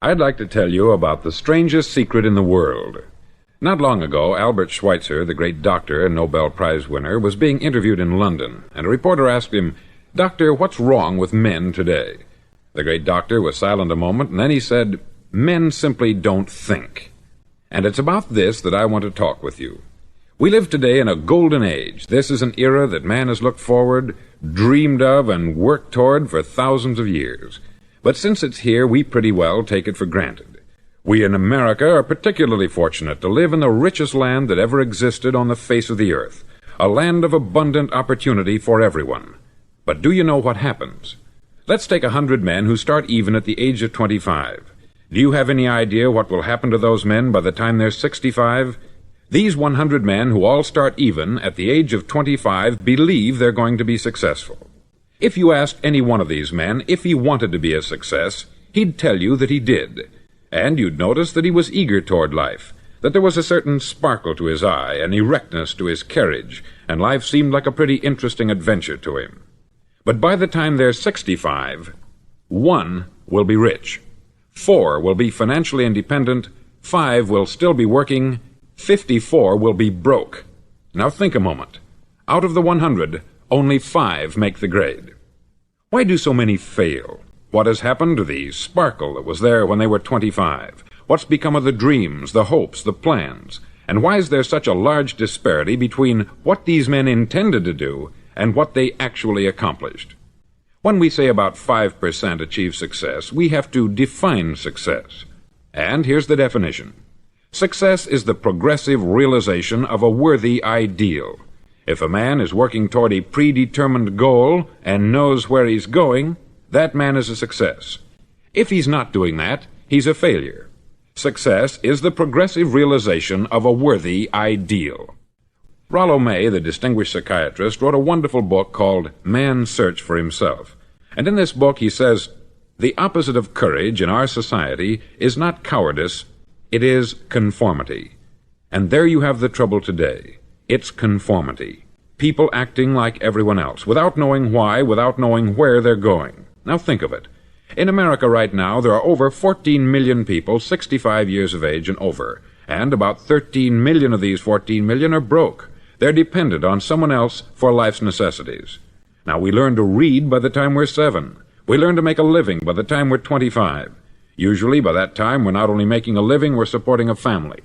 I'd like to tell you about the strangest secret in the world. Not long ago, Albert Schweitzer, the great doctor and Nobel Prize winner, was being interviewed in London, and a reporter asked him, "Doctor, what's wrong with men today?" The great doctor was silent a moment, and then he said, "Men simply don't think." And it's about this that I want to talk with you. We live today in a golden age. This is an era that man has looked forward, dreamed of, and worked toward for thousands of years. But since it's here, we pretty well take it for granted. We in America are particularly fortunate to live in the richest land that ever existed on the face of the earth, a land of abundant opportunity for everyone. But do you know what happens? Let's take 100 men who start even at the age of 25. Do you have any idea what will happen to those men by the time they're 65? These 100 men who all start even at the age of 25 believe they're going to be successful. If you asked any one of these men if he wanted to be a success, he'd tell you that he did. And you'd notice that he was eager toward life, that there was a certain sparkle to his eye, an erectness to his carriage, and life seemed like a pretty interesting adventure to him. But by the time they're 65, 1 will be rich, 4 will be financially independent, 5 will still be working, 54 will be broke. Now think a moment. Out of the 100, only 5 make the grade. Why do so many fail? What has happened to the sparkle that was there when they were 25? What's become of the dreams, the hopes, the plans? And why is there such a large disparity between what these men intended to do and what they actually accomplished? When we say about 5% achieve success, we have to define success. And here's the definition. Success is the progressive realization of a worthy ideal. If a man is working toward a predetermined goal and knows where he's going, that man is a success. If he's not doing that, he's a failure. Success is the progressive realization of a worthy ideal. Rollo May, the distinguished psychiatrist, wrote a wonderful book called Man's Search for Himself. And in this book he says, the opposite of courage in our society is not cowardice, it is conformity. And there you have the trouble today. It's conformity. People acting like everyone else, without knowing why, without knowing where they're going. Now think of it. In America right now, there are over 14 million people 65 years of age and over, and about 13 million of these 14 million are broke. They're dependent on someone else for life's necessities. Now we learn to read by the time we're 7. We learn to make a living by the time we're 25. Usually by that time we're not only making a living, we're supporting a family.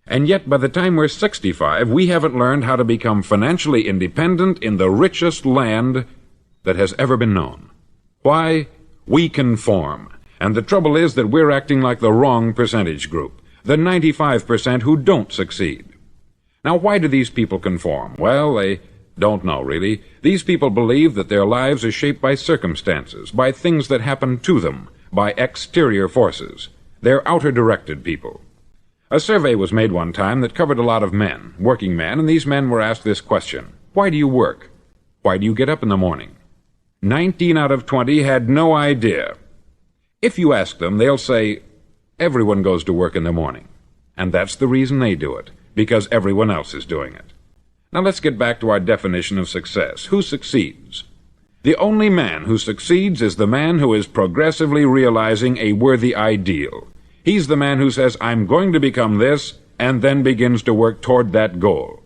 And yet by the time we're 65, we haven't learned how to become financially independent in the richest land that has ever been known. Why? We conform. And the trouble is that we're acting like the wrong percentage group, the 95% who don't succeed. Now why do these people conform? Well, they don't know, really. These people believe that their lives are shaped by circumstances, by things that happen to them, by exterior forces. They're outer-directed people. A survey was made one time that covered a lot of men, working men, and these men were asked this question. Why do you work? Why do you get up in the morning? 19 out of 20 had no idea. If you ask them, they'll say, everyone goes to work in the morning. And that's the reason they do it, because everyone else is doing it. Now let's get back to our definition of success. Who succeeds? The only man who succeeds is the man who is progressively realizing a worthy ideal. He's the man who says, I'm going to become this, and then begins to work toward that goal.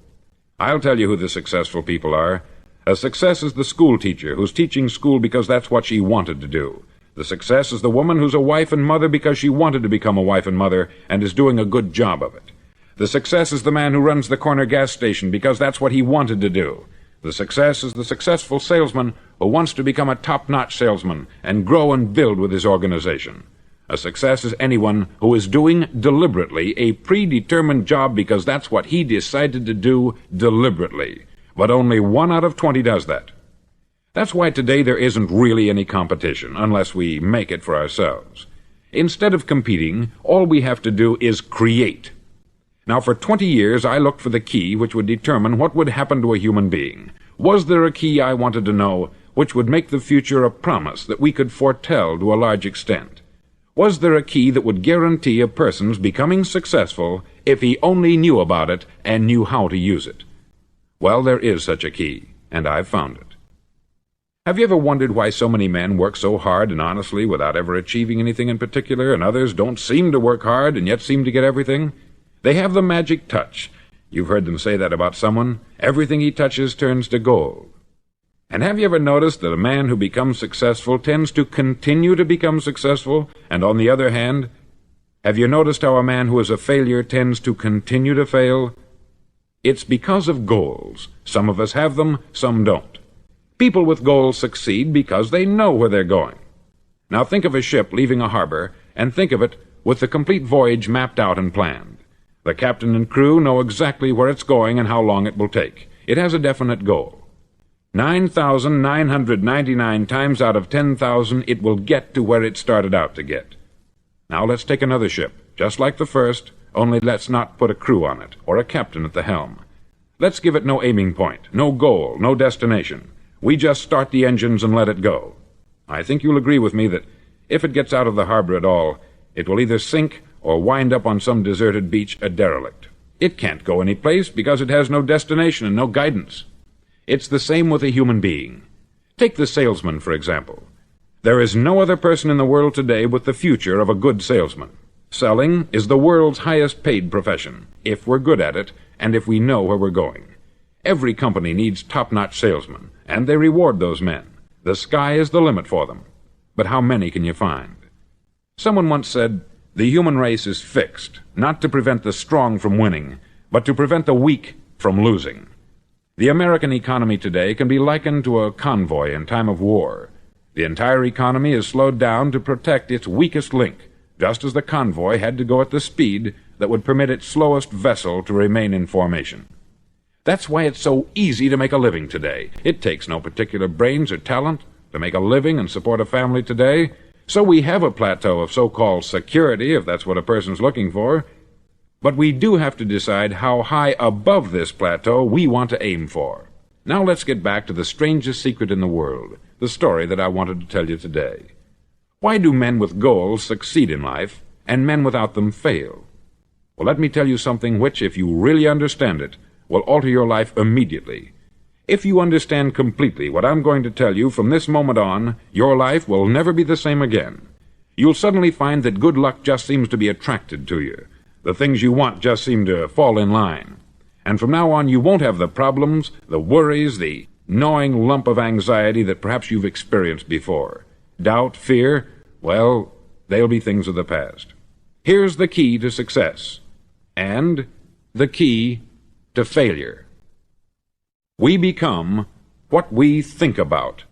I'll tell you who the successful people are. A success is the school teacher who's teaching school because that's what she wanted to do. The success is the woman who's a wife and mother because she wanted to become a wife and mother and is doing a good job of it. The success is the man who runs the corner gas station because that's what he wanted to do. The success is the successful salesman who wants to become a top-notch salesman and grow and build with his organization. A success is anyone who is doing deliberately a predetermined job because that's what he decided to do deliberately. But only 1 out of 20 does that. That's why today there isn't really any competition, unless we make it for ourselves. Instead of competing, all we have to do is create. Now, for 20 years, I looked for the key which would determine what would happen to a human being. Was there a key I wanted to know which would make the future a promise that we could foretell to a large extent? Was there a key that would guarantee a person's becoming successful if he only knew about it and knew how to use it? Well, there is such a key, and I've found it. Have you ever wondered why so many men work so hard and honestly without ever achieving anything in particular, and others don't seem to work hard and yet seem to get everything? They have the magic touch. You've heard them say that about someone. Everything he touches turns to gold. And have you ever noticed that a man who becomes successful tends to continue to become successful, and on the other hand, have you noticed how a man who is a failure tends to continue to fail? It's because of goals. Some of us have them, some don't. People with goals succeed because they know where they're going. Now think of a ship leaving a harbor, and think of it with the complete voyage mapped out and planned. The captain and crew know exactly where it's going and how long it will take. It has a definite goal. 9,999 times out of 10,000 it will get to where it started out to get. Now let's take another ship, just like the first, only let's not put a crew on it, or a captain at the helm. Let's give it no aiming point, no goal, no destination. We just start the engines and let it go. I think you'll agree with me that if it gets out of the harbor at all, it will either sink or wind up on some deserted beach a derelict. It can't go any place because it has no destination and no guidance. It's the same with a human being. Take the salesman, for example. There is no other person in the world today with the future of a good salesman. Selling is the world's highest paid profession, if we're good at it and if we know where we're going. Every company needs top-notch salesmen, and they reward those men. The sky is the limit for them. But how many can you find? Someone once said, "The human race is fixed, not to prevent the strong from winning, but to prevent the weak from losing." The American economy today can be likened to a convoy in time of war. The entire economy is slowed down to protect its weakest link, just as the convoy had to go at the speed that would permit its slowest vessel to remain in formation. That's why it's so easy to make a living today. It takes no particular brains or talent to make a living and support a family today. So we have a plateau of so-called security, if that's what a person's looking for. But we do have to decide how high above this plateau we want to aim for. Now let's get back to the strangest secret in the world, the story that I wanted to tell you today. Why do men with goals succeed in life, and men without them fail? Well, let me tell you something which, if you really understand it, will alter your life immediately. If you understand completely what I'm going to tell you from this moment on, your life will never be the same again. You'll suddenly find that good luck just seems to be attracted to you. The things you want just seem to fall in line. And from now on, you won't have the problems, the worries, the gnawing lump of anxiety that perhaps you've experienced before. Doubt, fear, well, they'll be things of the past. Here's the key to success, and the key to failure. We become what we think about.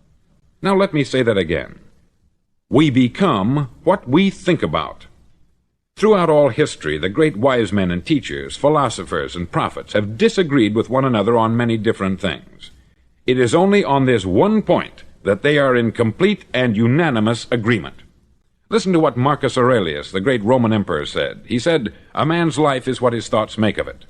Now let me say that again. We become what we think about. Throughout all history, the great wise men and teachers, philosophers and prophets have disagreed with one another on many different things. It is only on this one point that they are in complete and unanimous agreement. Listen to what Marcus Aurelius, the great Roman emperor, said. He said, "A man's life is what his thoughts make of it."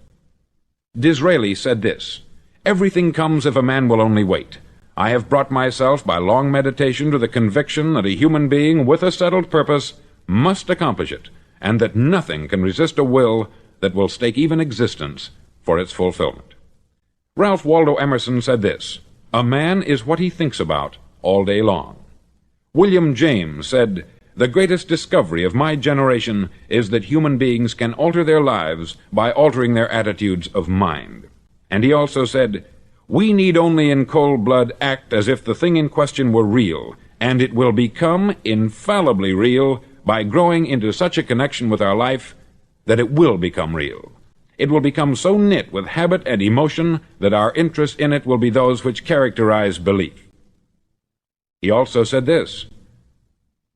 Disraeli said this, "Everything comes if a man will only wait. I have brought myself by long meditation to the conviction that a human being with a settled purpose must accomplish it, and that nothing can resist a will that will stake even existence for its fulfillment." Ralph Waldo Emerson said this, "A man is what he thinks about all day long." William James said, "The greatest discovery of my generation is that human beings can alter their lives by altering their attitudes of mind." And he also said, "We need only in cold blood act as if the thing in question were real, and it will become infallibly real by growing into such a connection with our life that it will become real. It will become so knit with habit and emotion that our interest in it will be those which characterize belief." He also said this,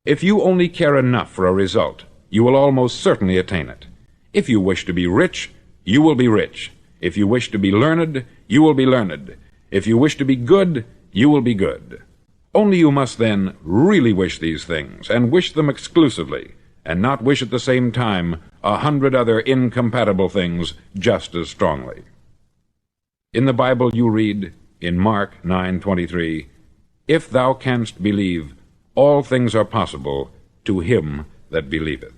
"If you only care enough for a result, you will almost certainly attain it. If you wish to be rich, you will be rich. If you wish to be learned, you will be learned. If you wish to be good, you will be good. Only you must then really wish these things, and wish them exclusively, and not wish at the same time 100 other incompatible things just as strongly." In the Bible you read, in Mark 9:23, "If thou canst believe, all things are possible to him that believeth."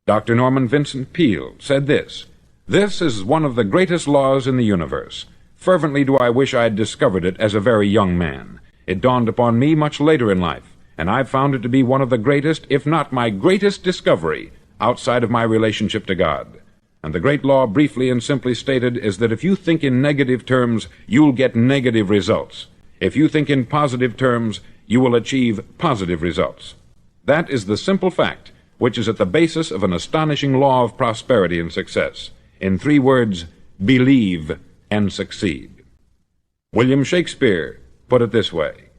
Dr. Norman Vincent Peale said this, "This is one of the greatest laws in the universe. Fervently do I wish I had discovered it as a very young man. It dawned upon me much later in life, and I've found it to be one of the greatest, if not my greatest discovery, outside of my relationship to God. And the great law, briefly and simply stated, is that if you think in negative terms, you'll get negative results. If you think in positive terms, you will achieve positive results. That is the simple fact which is at the basis of an astonishing law of prosperity and success. In 3 words, believe and succeed. William Shakespeare put it this way: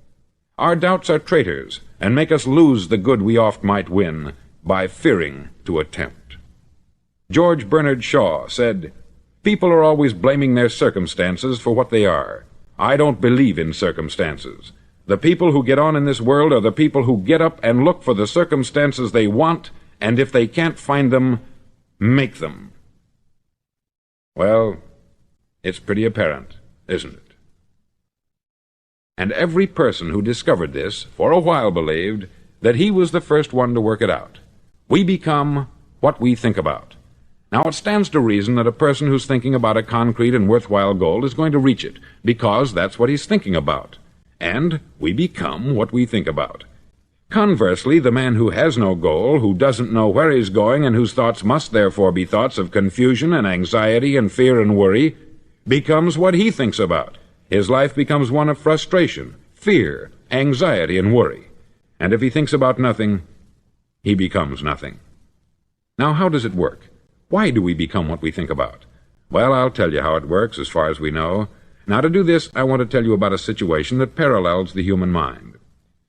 "Our doubts are traitors, and make us lose the good we oft might win, by fearing to attempt." George Bernard Shaw said, "People are always blaming their circumstances for what they are. I don't believe in circumstances. The people who get on in this world are the people who get up and look for the circumstances they want, and if they can't find them, make them." Well, it's pretty apparent, isn't it? And every person who discovered this for a while believed that he was the first one to work it out. We become what we think about. Now, it stands to reason that a person who's thinking about a concrete and worthwhile goal is going to reach it, because that's what he's thinking about. And we become what we think about. Conversely, the man who has no goal, who doesn't know where he's going, and whose thoughts must therefore be thoughts of confusion and anxiety and fear and worry, becomes what he thinks about. His life becomes one of frustration, fear, anxiety, and worry. And if he thinks about nothing, he becomes nothing. Now, how does it work? Why do we become what we think about? Well, I'll tell you how it works as far as we know. Now, to do this, I want to tell you about a situation that parallels the human mind.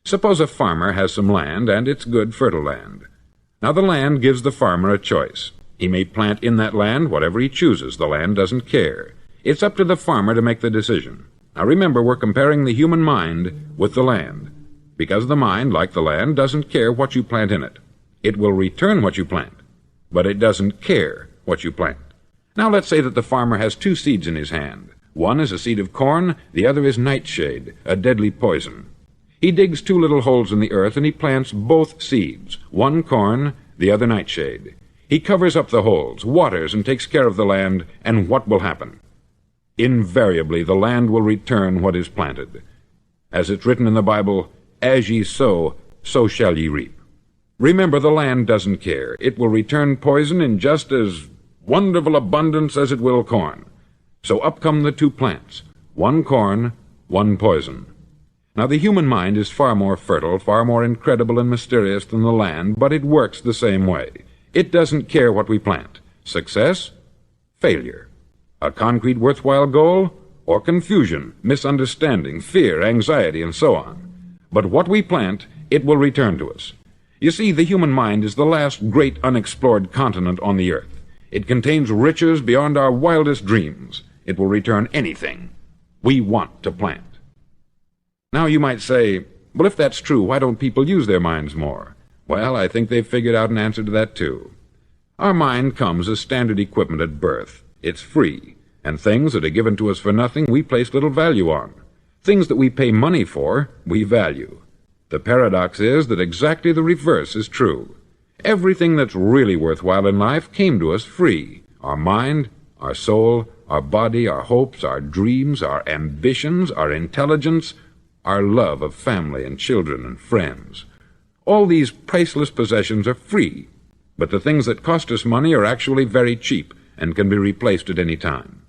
Suppose a farmer has some land, and it's good, fertile land. Now, the land gives the farmer a choice. He may plant in that land whatever he chooses. The land doesn't care. It's up to the farmer to make the decision. Now, remember, we're comparing the human mind with the land, because the mind, like the land, doesn't care what you plant in it. It will return what you plant, but it doesn't care what you plant. Now, let's say that the farmer has 2 seeds in his hand. One is a seed of corn, the other is nightshade, a deadly poison. He digs 2 little holes in the earth, and he plants both seeds, one corn, the other nightshade. He covers up the holes, waters, and takes care of the land, and what will happen? Invariably, the land will return what is planted. As it's written in the Bible, "As ye sow, so shall ye reap." Remember, the land doesn't care. It will return poison in just as wonderful abundance as it will corn. So up come the 2 plants, one corn, one poison. Now, the human mind is far more fertile, far more incredible and mysterious than the land, but it works the same way. It doesn't care what we plant. Success, failure. A concrete, worthwhile goal, or confusion, misunderstanding, fear, anxiety, and so on. But what we plant, it will return to us. You see, the human mind is the last great unexplored continent on the earth. It contains riches beyond our wildest dreams. It will return anything we want to plant. Now, you might say, well, if that's true, why don't people use their minds more? Well, I think they've figured out an answer to that, too. Our mind comes as standard equipment at birth. It's free, and things that are given to us for nothing we place little value on. Things that we pay money for, we value. The paradox is that exactly the reverse is true. Everything that's really worthwhile in life came to us free. Our mind, our soul, our body, our hopes, our dreams, our ambitions, our intelligence, our love of family and children and friends. All these priceless possessions are free, but the things that cost us money are actually very cheap and can be replaced at any time.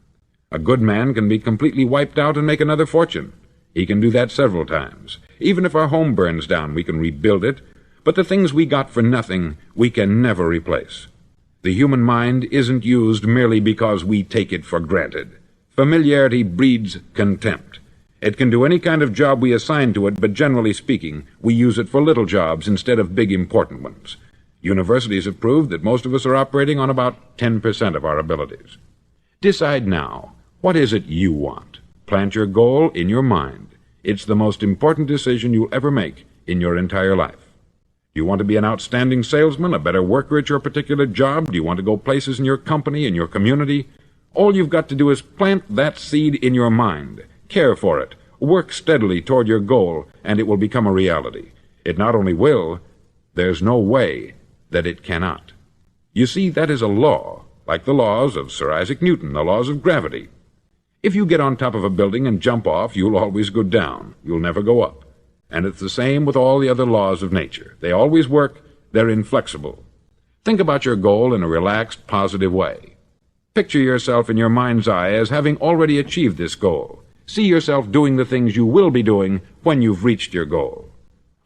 A good man can be completely wiped out and make another fortune. He can do that several times. Even if our home burns down, we can rebuild it, but the things we got for nothing, we can never replace. The human mind isn't used merely because we take it for granted. Familiarity breeds contempt. It can do any kind of job we assign to it, but generally speaking, we use it for little jobs instead of big important ones. Universities have proved that most of us are operating on about 10% of our abilities. Decide now, what is it you want? Plant your goal in your mind. It's the most important decision you'll ever make in your entire life. Do you want to be an outstanding salesman, a better worker at your particular job? Do you want to go places in your company, in your community? All you've got to do is plant that seed in your mind. Care for it. Work steadily toward your goal, and it will become a reality. It not only will, there's no way that it cannot. You see, that is a law, like the laws of Sir Isaac Newton, the laws of gravity. If you get on top of a building and jump off, you'll always go down. You'll never go up. And it's the same with all the other laws of nature. They always work. They're inflexible. Think about your goal in a relaxed, positive way. Picture yourself in your mind's eye as having already achieved this goal. See yourself doing the things you will be doing when you've reached your goal.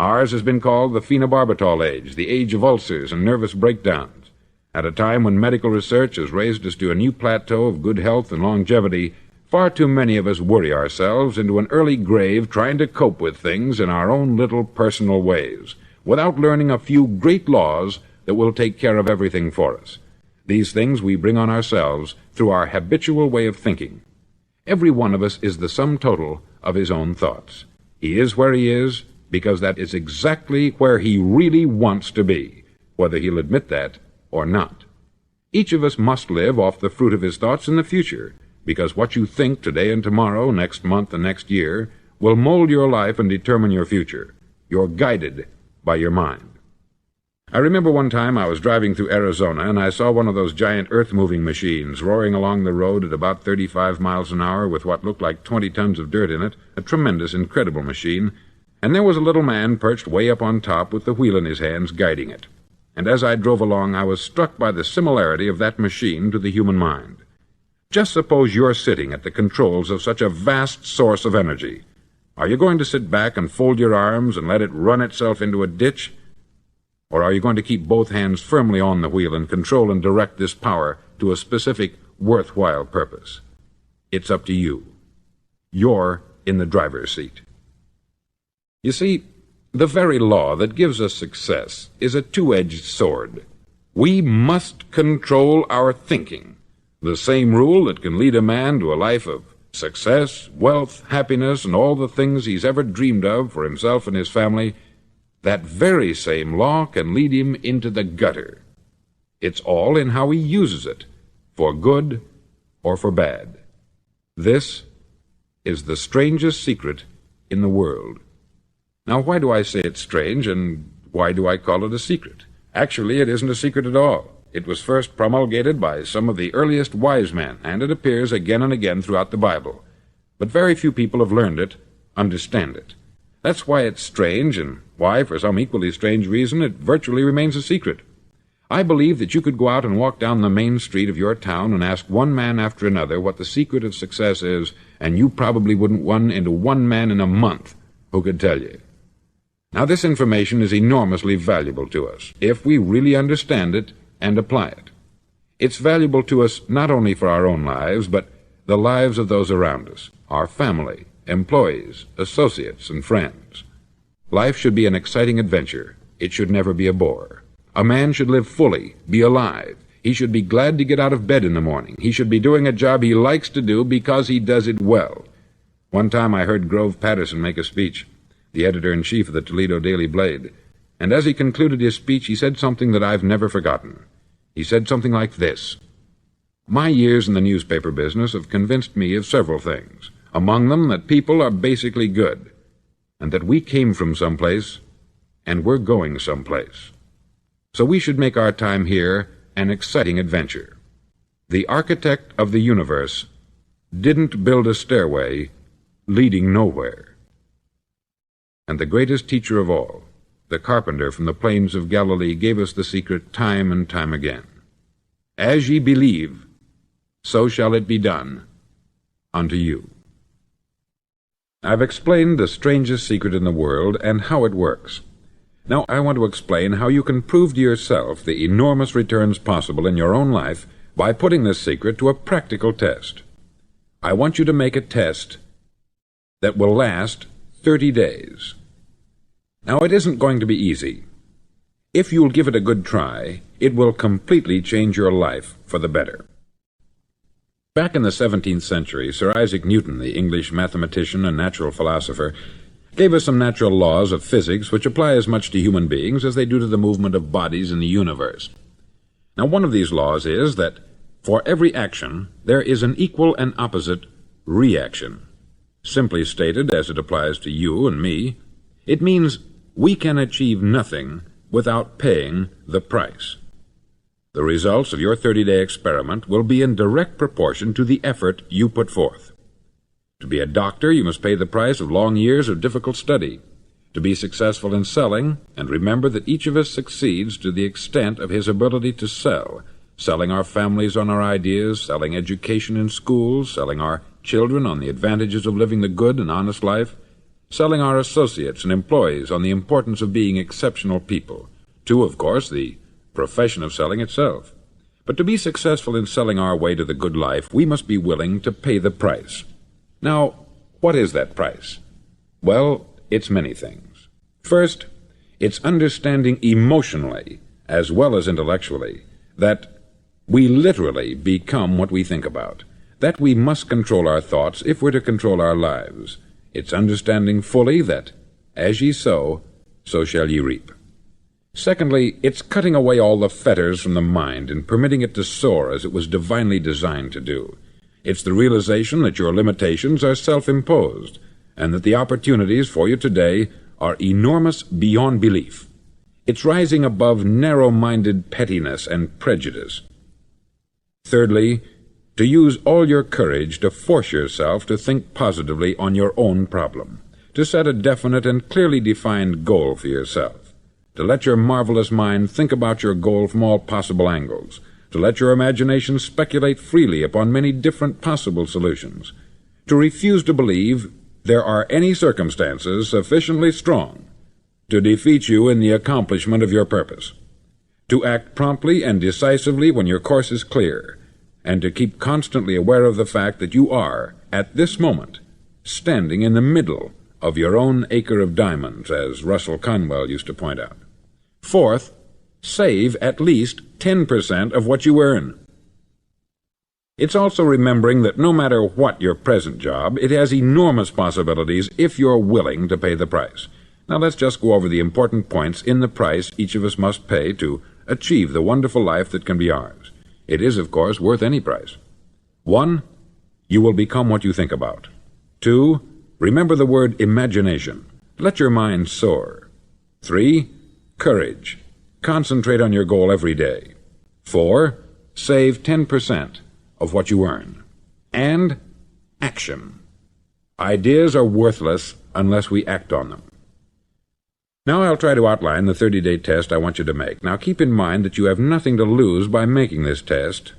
Ours has been called the phenobarbital age, the age of ulcers and nervous breakdowns. At a time when medical research has raised us to a new plateau of good health and longevity, far too many of us worry ourselves into an early grave trying to cope with things in our own little personal ways, without learning a few great laws that will take care of everything for us. These things we bring on ourselves through our habitual way of thinking. Every one of us is the sum total of his own thoughts. He is where he is because that is exactly where he really wants to be, whether he'll admit that or not. Each of us must live off the fruit of his thoughts in the future, because what you think today and tomorrow, next month and next year, will mold your life and determine your future. You're guided by your mind. I remember one time I was driving through Arizona and I saw one of those giant earth-moving machines roaring along the road at about 35 miles an hour with what looked like 20 tons of dirt in it, a tremendous, incredible machine, and there was a little man perched way up on top with the wheel in his hands guiding it. And as I drove along, I was struck by the similarity of that machine to the human mind. Just suppose you're sitting at the controls of such a vast source of energy. Are you going to sit back and fold your arms and let it run itself into a ditch? Or are you going to keep both hands firmly on the wheel and control and direct this power to a specific, worthwhile purpose? It's up to you. You're in the driver's seat. You see, the very law that gives us success is a two-edged sword. We must control our thinking. The same rule that can lead a man to a life of success, wealth, happiness, and all the things he's ever dreamed of for himself and his family, that very same law can lead him into the gutter. It's all in how he uses it, for good or for bad. This is the strangest secret in the world. Now, why do I say it's strange, and why do I call it a secret? Actually, it isn't a secret at all. It was first promulgated by some of the earliest wise men, and it appears again and again throughout the Bible. But very few people have learned it, understand it. That's why it's strange, and why, for some equally strange reason, it virtually remains a secret. I believe that you could go out and walk down the main street of your town and ask one man after another what the secret of success is, and you probably wouldn't run into one man in a month who could tell you. Now, this information is enormously valuable to us, if we really understand it and apply it. It's valuable to us not only for our own lives, but the lives of those around us, our family, employees, associates, and friends. Life should be an exciting adventure. It should never be a bore. A man should live fully, be alive. He should be glad to get out of bed in the morning. He should be doing a job he likes to do because he does it well. One time I heard Grove Patterson make a speech, the editor-in-chief of the Toledo Daily Blade, and as he concluded his speech, he said something that I've never forgotten. He said something like this: "My years in the newspaper business have convinced me of several things, among them that people are basically good, and that we came from someplace, and we're going someplace. So we should make our time here an exciting adventure. The architect of the universe didn't build a stairway leading nowhere." And the greatest teacher of all, the carpenter from the plains of Galilee, gave us the secret time and time again. "As ye believe, so shall it be done unto you." I've explained the strangest secret in the world and how it works. Now I want to explain how you can prove to yourself the enormous returns possible in your own life by putting this secret to a practical test. I want you to make a test that will last 30 days. Now, it isn't going to be easy. If you'll give it a good try, it will completely change your life for the better. Back in the 17th century, Sir Isaac Newton, the English mathematician and natural philosopher, gave us some natural laws of physics which apply as much to human beings as they do to the movement of bodies in the universe. Now, one of these laws is that for every action, there is an equal and opposite reaction. Simply stated, as it applies to you and me, it means we can achieve nothing without paying the price. The results of your 30-day experiment will be in direct proportion to the effort you put forth. To be a doctor, you must pay the price of long years of difficult study. To be successful in selling, and remember that each of us succeeds to the extent of his ability to sell, selling our families on our ideas, selling education in schools, selling our children on the advantages of living the good and honest life, selling our associates and employees on the importance of being exceptional people, to, of course, the profession of selling itself. But to be successful in selling our way to the good life, we must be willing to pay the price. Now, what is that price? Well, it's many things. First, it's understanding emotionally, as well as intellectually, that we literally become what we think about, that we must control our thoughts if we're to control our lives. It's understanding fully that, as ye sow, so shall ye reap. Secondly, it's cutting away all the fetters from the mind and permitting it to soar as it was divinely designed to do. It's the realization that your limitations are self-imposed, and that the opportunities for you today are enormous beyond belief. It's rising above narrow-minded pettiness and prejudice. Thirdly, to use all your courage to force yourself to think positively on your own problem, to set a definite and clearly defined goal for yourself, to let your marvelous mind think about your goal from all possible angles, to let your imagination speculate freely upon many different possible solutions, to refuse to believe there are any circumstances sufficiently strong to defeat you in the accomplishment of your purpose, to act promptly and decisively when your course is clear, and to keep constantly aware of the fact that you are, at this moment, standing in the middle of your own acre of diamonds, as Russell Conwell used to point out. Fourth, save at least 10% of what you earn. It's also remembering that no matter what your present job, it has enormous possibilities if you're willing to pay the price. Now let's just go over the important points in the price each of us must pay to achieve the wonderful life that can be ours. It is, of course, worth any price. 1. You will become what you think about. 2. Remember the word imagination. Let your mind soar. 3. Courage. Concentrate on your goal every day. 4. Save 10% of what you earn. And action. Ideas are worthless unless we act on them. Now I'll try to outline the 30-day test I want you to make. Now keep in mind that you have nothing to lose by making this test,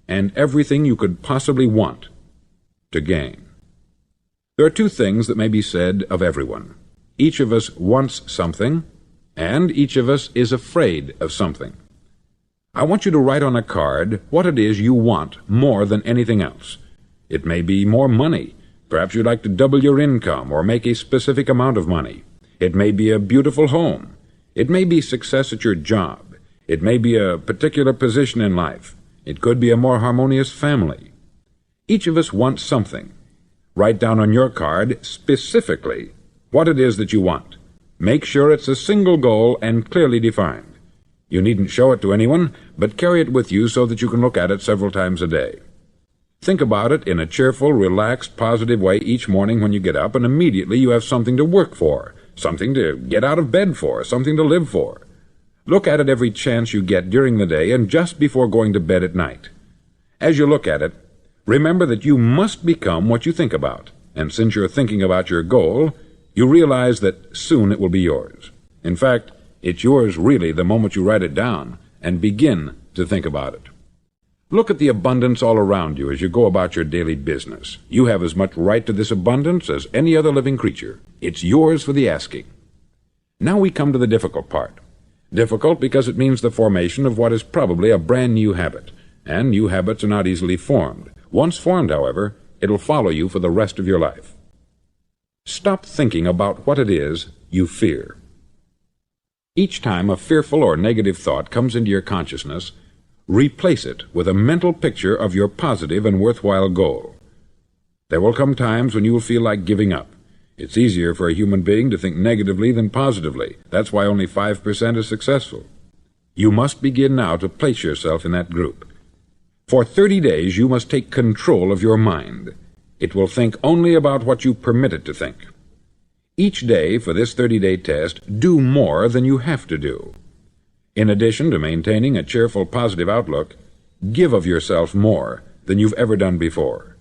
and everything you could possibly want to gain. There are two things that may be said of everyone. Each of us wants something, and each of us is afraid of something. I want you to write on a card what it is you want more than anything else. It may be more money. Perhaps you'd like to double your income or make a specific amount of money. It may be a beautiful home. It may be success at your job. It may be a particular position in life. It could be a more harmonious family. Each of us wants something. Write down on your card specifically what it is that you want. Make sure it's a single goal and clearly defined. You needn't show it to anyone, but carry it with you so that you can look at it several times a day. Think about it in a cheerful, relaxed, positive way each morning when you get up, and immediately you have something to work for, something to get out of bed for, something to live for. Look at it every chance you get during the day and just before going to bed at night. As you look at it, remember that you must become what you think about, and since you're thinking about your goal, you realize that soon it will be yours. In fact, it's yours really the moment you write it down and begin to think about it. Look at the abundance all around you as you go about your daily business. You have as much right to this abundance as any other living creature. It's yours for the asking. Now we come to the difficult part. Difficult because it means the formation of what is probably a brand new habit, and new habits are not easily formed. Once formed, however, it'll follow you for the rest of your life. Stop thinking about what it is you fear. Each time a fearful or negative thought comes into your consciousness, replace it with a mental picture of your positive and worthwhile goal. There will come times when you will feel like giving up. It's easier for a human being to think negatively than positively. That's why only 5% is successful. You must begin now to place yourself in that group. For 30 days you must take control of your mind. It will think only about what you permit it to think. Each day for this 30-day test, do more than you have to do. In addition to maintaining a cheerful, positive outlook, give of yourself more than you've ever done before.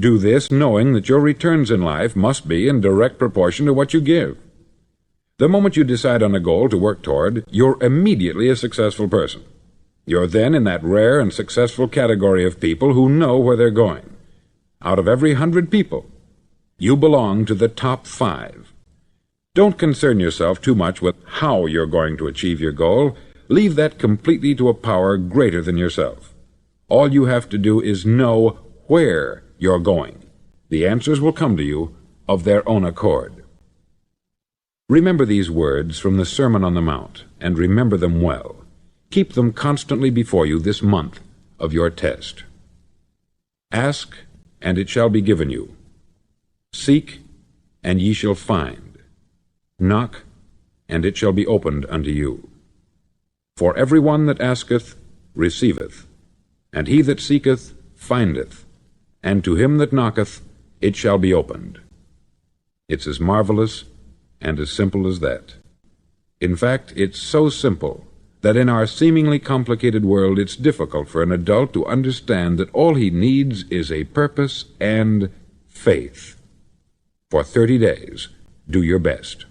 Do this knowing that your returns in life must be in direct proportion to what you give. The moment you decide on a goal to work toward, you're immediately a successful person. You're then in that rare and successful category of people who know where they're going. Out of every 100 people, you belong to the top 5. Don't concern yourself too much with how you're going to achieve your goal. Leave that completely to a power greater than yourself. All you have to do is know where you're going. The answers will come to you of their own accord. Remember these words from the Sermon on the Mount, and remember them well. Keep them constantly before you this month of your test. Ask, and it shall be given you. Seek, and ye shall find. Knock, and it shall be opened unto you. For every one that asketh receiveth, and he that seeketh findeth, and to him that knocketh it shall be opened. It's as marvelous and as simple as that. In fact, it's so simple that in our seemingly complicated world it's difficult for an adult to understand that all he needs is a purpose and faith. For 30 days, do your best.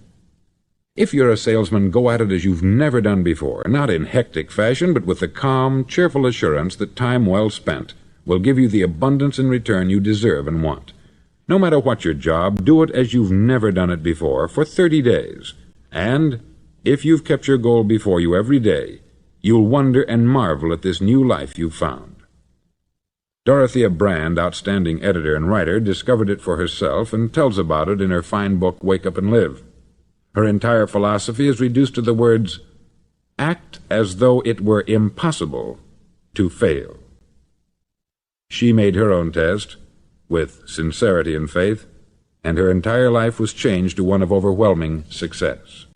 If you're a salesman, go at it as you've never done before, not in hectic fashion, but with the calm, cheerful assurance that time well spent will give you the abundance in return you deserve and want. No matter what your job, do it as you've never done it before for 30 days. And if you've kept your goal before you every day, you'll wonder and marvel at this new life you've found. Dorothea Brand, outstanding editor and writer, discovered it for herself and tells about it in her fine book, Wake Up and Live. Her entire philosophy is reduced to the words, act as though it were impossible to fail. She made her own test with sincerity and faith, and her entire life was changed to one of overwhelming success.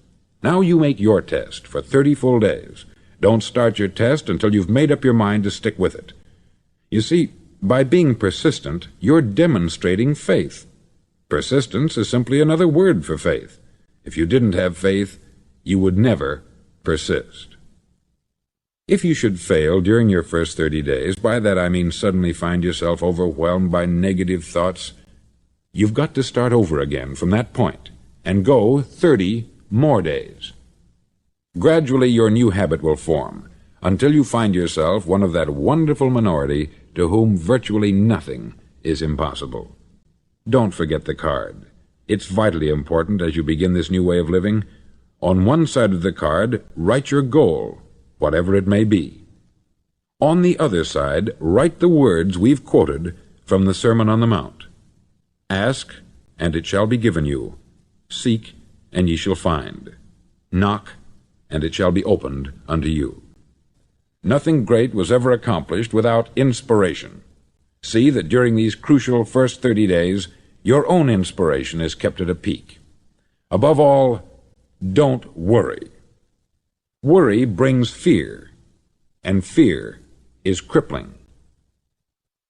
Now you make your test for 30 full days. Don't start your test until you've made up your mind to stick with it. You see, by being persistent, you're demonstrating faith. Persistence is simply another word for faith. If you didn't have faith, you would never persist. If you should fail during your first 30 days, by that I mean suddenly find yourself overwhelmed by negative thoughts, you've got to start over again from that point and go 30 more days. Gradually your new habit will form until you find yourself one of that wonderful minority to whom virtually nothing is impossible. Don't forget the card. It's vitally important as you begin this new way of living. On one side of the card, write your goal, whatever it may be. On the other side, write the words we've quoted from the Sermon on the Mount. Ask, and it shall be given you. Seek, and ye shall find. Knock, and it shall be opened unto you. Nothing great was ever accomplished without inspiration. See that during these crucial first 30 days, your own inspiration is kept at a peak. Above all, don't worry. Worry brings fear, and fear is crippling.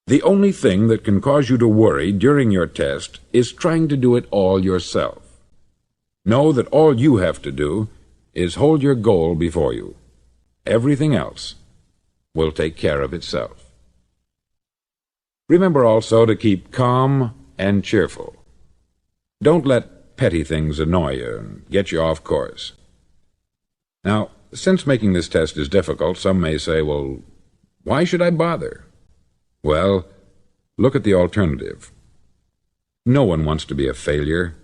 The only thing that can cause you to worry during your test is trying to do it all yourself. Know that all you have to do is hold your goal before you. Everything else will take care of itself. Remember also to keep calm and cheerful. Don't let petty things annoy you and get you off course. Now, since making this test is difficult, some may say, well, why should I bother? Well, look at the alternative. No one wants to be a failure.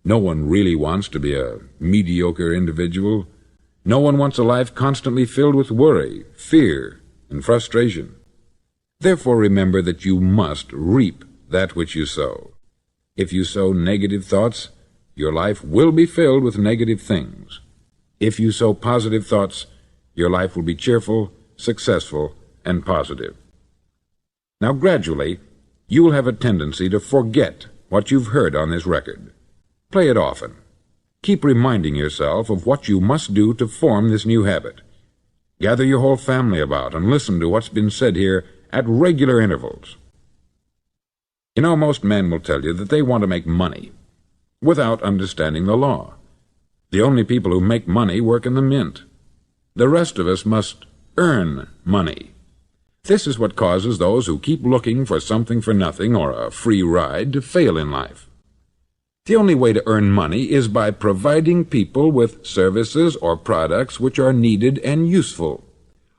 No one really wants to be a mediocre individual. No one wants a life constantly filled with worry, fear, and frustration. Therefore, remember that you must reap that which you sow. If you sow negative thoughts, your life will be filled with negative things. If you sow positive thoughts, your life will be cheerful, successful, and positive. Now, gradually, you will have a tendency to forget what you've heard on this record. Play it often. Keep reminding yourself of what you must do to form this new habit. Gather your whole family about and listen to what's been said here at regular intervals. You know, most men will tell you that they want to make money without understanding the law. The only people who make money work in the mint. The rest of us must earn money. This is what causes those who keep looking for something for nothing or a free ride to fail in life. The only way to earn money is by providing people with services or products which are needed and useful.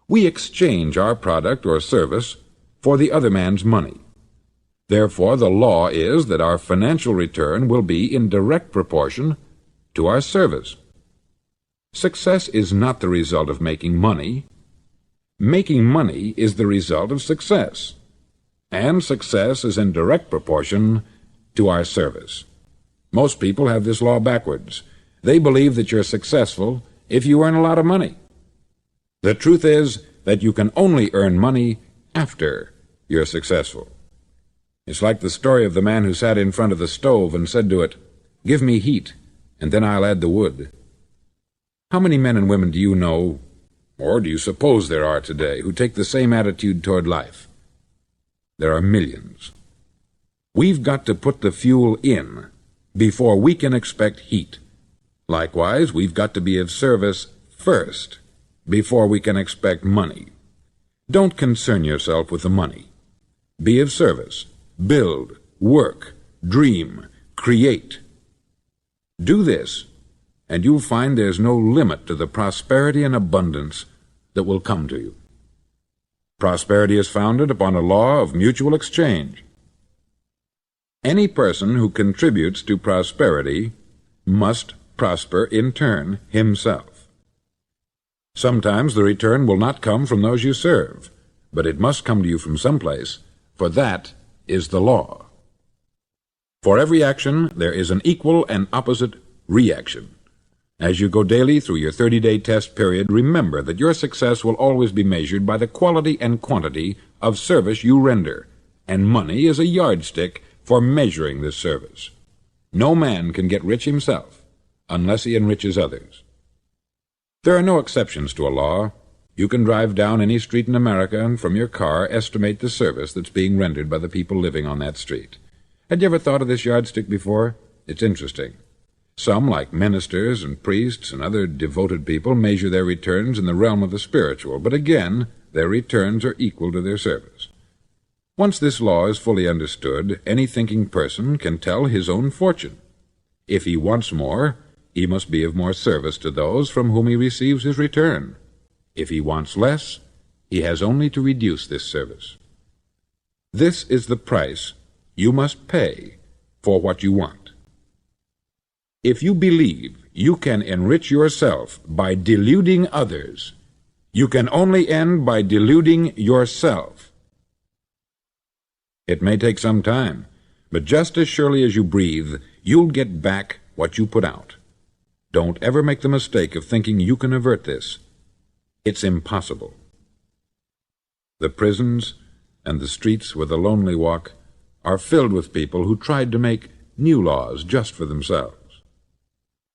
We exchange our product or service for the other man's money. Therefore, the law is that our financial return will be in direct proportion to our service. Success is not the result of making money. Making money is the result of success, and success is in direct proportion to our service. Most people have this law backwards. They believe that you're successful if you earn a lot of money. The truth is that you can only earn money after you're successful. It's like the story of the man who sat in front of the stove and said to it, "Give me heat, and then I'll add the wood." How many men and women do you know, or do you suppose there are today, who take the same attitude toward life? There are millions. We've got to put the fuel in before we can expect heat. Likewise, we've got to be of service first before we can expect money. Don't concern yourself with the money. Be of service. Build, work, dream, create. Do this, and you'll find there's no limit to the prosperity and abundance that will come to you. Prosperity is founded upon a law of mutual exchange. Any person who contributes to prosperity must prosper in turn himself. Sometimes the return will not come from those you serve, but it must come to you from someplace, for that is the law. For every action, there is an equal and opposite reaction. As you go daily through your 30-day test period, remember that your success will always be measured by the quality and quantity of service you render, and money is a yardstick for measuring this service. No man can get rich himself unless he enriches others. There are no exceptions to a law. You can drive down any street in America and from your car estimate the service that's being rendered by the people living on that street. Had you ever thought of this yardstick before? It's interesting. Some, like ministers and priests and other devoted people, measure their returns in the realm of the spiritual, but again, their returns are equal to their service. Once this law is fully understood, any thinking person can tell his own fortune. If he wants more, he must be of more service to those from whom he receives his return. If he wants less, he has only to reduce this service. This is the price you must pay for what you want. If you believe you can enrich yourself by deluding others, you can only end by deluding yourself. It may take some time, but just as surely as you breathe, you'll get back what you put out. Don't ever make the mistake of thinking you can avert this. It's impossible. The prisons and the streets where the lonely walk are filled with people who tried to make new laws just for themselves.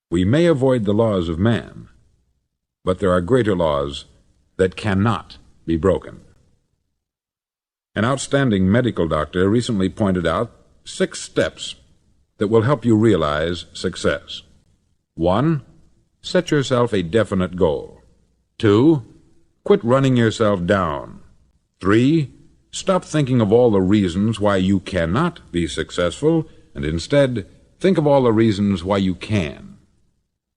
We may avoid the laws of man, but there are greater laws that cannot be broken. An outstanding medical doctor recently pointed out 6 steps that will help you realize success. 1. Set yourself a definite goal. 2. Quit running yourself down. 3. Stop thinking of all the reasons why you cannot be successful, and instead think of all the reasons why you can.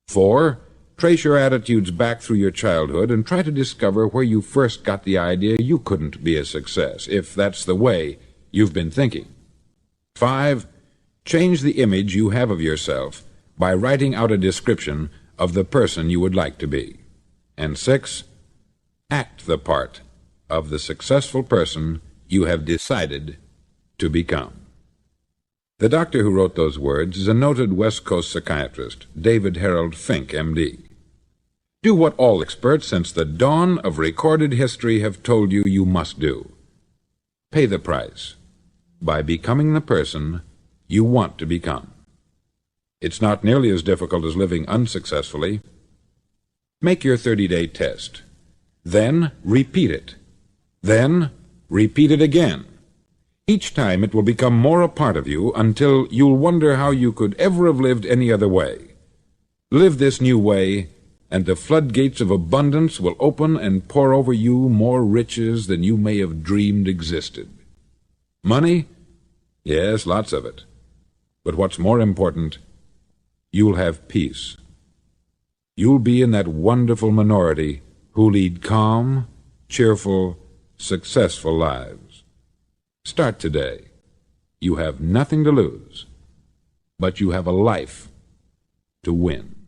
4. Trace your attitudes back through your childhood and try to discover where you first got the idea you couldn't be a success, if that's the way you've been thinking. 5. Change the image you have of yourself by writing out a description of the person you would like to be. And 6. Act the part of the successful person you have decided to become. The doctor who wrote those words is a noted West Coast psychiatrist, David Harold Fink, M.D. Do what all experts since the dawn of recorded history have told you you must do. Pay the price by becoming the person you want to become. It's not nearly as difficult as living unsuccessfully. Make your 30-day test. Then repeat it. Then repeat it again. Each time it will become more a part of you until you'll wonder how you could ever have lived any other way. Live this new way, and the floodgates of abundance will open and pour over you more riches than you may have dreamed existed. Money? Yes, lots of it. But what's more important, you'll have peace. You'll be in that wonderful minority who lead calm, cheerful, successful lives. Start today. You have nothing to lose, but you have a life to win.